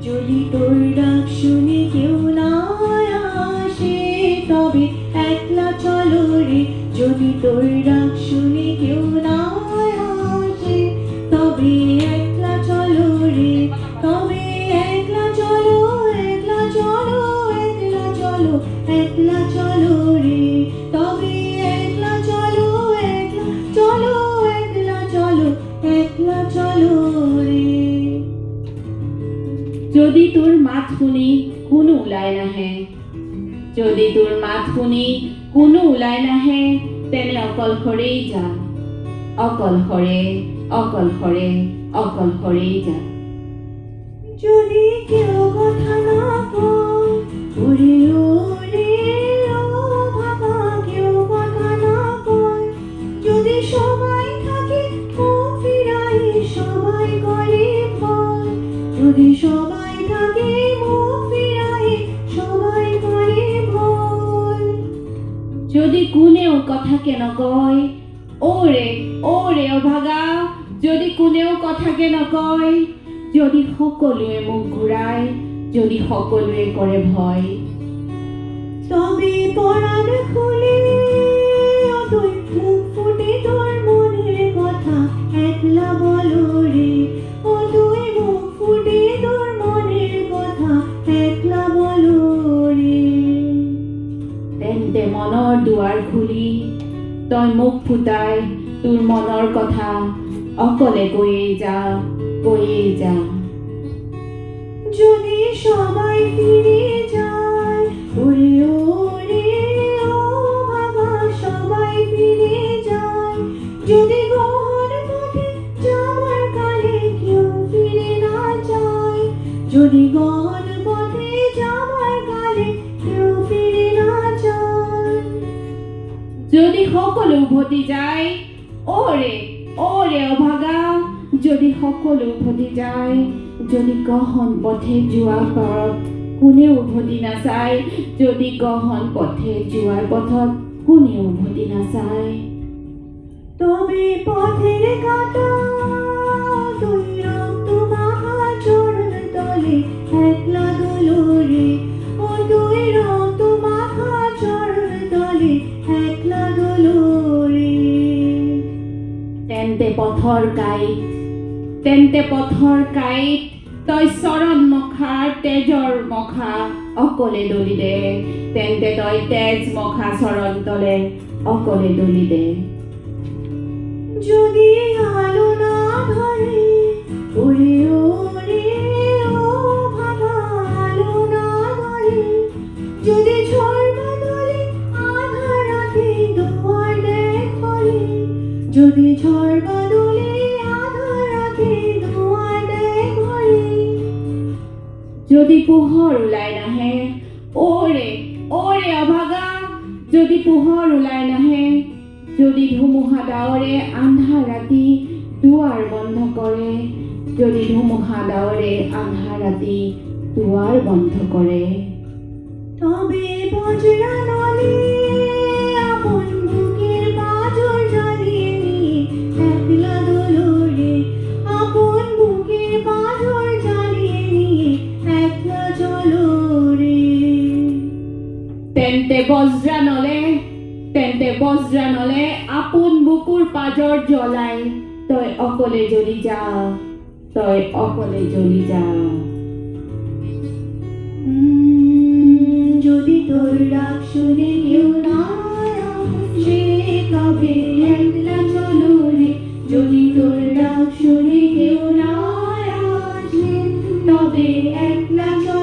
যদি তোর ডাক শুনে কেউ না আসে তবে একলা চলো রে। যদি তোর ডাক শুনে কেউ না আসে তবে একলা চলো রে। তবে একলা চলো, একলা চলো, একলা চলো, একলা চলো রে। তবে একলা চলো, একলা চলো, একলা চলো, একলা চলো রে। যদি তোৰ মাত শুনি কোনো ওলাই নাহে, যদি তোৰ মাত শুনি কোনো ওলাই নাহে, তেনে অকলশৰেই যা, অকলশৰে, অকলশৰে, অকলশৰেই যা। যদি কেউ কথা না কয়, ওরে ওরে ও ভাবা কেউ কথা না কয়। যদি সবাই থাকে মুখ ফিরাই সবাই করে ভয়। যদি সবাই থাকে মুখ ফিরাই সবাই করে ভয়। যদি কোনেও কথাকে নকয়, ওৰে ওৰে অভাগা, যদি কোনেও কথাকে নকয়, যদি সকলোৱে মুখ ঘূৰাই, যদি সকলোৱে কৰে ভয়, তবে পরাণ খুলে তুই মুখ ফুটে তোর মনের কথা একলা বলো রে। ও তুই মুখ ফুটে তোর মনের কথা একলা বলো রে। তেন্তে মনৰ দুৱাৰ খুলি তই মুখ ফুটাই তোৰ মনৰ কথা অকলে কৈয়ে যা, কৈয়ে যা। যদি সবাই ফিরে যায়, ওরে ওরে ও বাবা সবাই ফিরে যায়। যদি গহন পথে যাওয়ার কালে কেউ ফিরে না যায়। যদি গহন পথে যাওয়ার কালে কেউ ফিরে না যায়। যদি সকলো উভতি যায়, ওৰে ওৰে অভাগা, যদি সকলো উভতি যায়, যদি গহন পথে যোৱা পথত কোনেও উভতি নাচায়, যদি গহন পথে যোৱাৰ পথত কোনেও উভতি নাচায়, তবে পথের কাঁটা তুই রক্ত মাখা চরণ তলে একলা দোলো রে। ও তুই রক্ত মাখা চরণ তলে একলা দোলো রে। তেন্তে পথৰ কাঁইট, তেন্তে পথৰ কাঁইট, তই চৰণ মখাৰ তেজৰ মখা অকলে দলি দে, তেন্তে তই তেজ মখা চৰণ তলে অকলে দলি দে। যদি আলো না ধরে, ওরে ওরে ও ভাবা আলো না ধরে। যদি ঝড় বাদলে আধার রাতে দুয়ার দেয় করে। যদি ঝড় বাদলে আধার রাতে দুয়ার দেয় করে। যদি পোহৰ ওলাই নাহে, ওৰে ওৰে অভাগা, যদি পোহৰ ওলাই নাহে, যদি ধুমুহা ডাৱৰে আন্ধাৰ ৰাতি দুৱাৰ বন্ধ কৰে, যদি ধুমুহা ডাৱৰে আন্ধাৰ রাতি দুয়ার বন্ধ করে, তবে বজরা নলে আপন বুকের পাঁজর জ্বালিয়ে নিয়ে একলা দোলো রে। আপন বুকের পাঁজর জ্বালিয়ে নিয়ে একলা চলো রে। তেন্তে বজ্রা নলে, তেন্তে বজ্রা নলে আপন বুকুর পাজর জ্বলাই তই অকলে জ্বলি যা, তই অকলে জ্বলি যা। যদি তোর ডাক শুনে কেউ না আসে তবে একলা চলো রে। যদি তোর ডাক শুনে কেউ না আসে তবে একলা চলো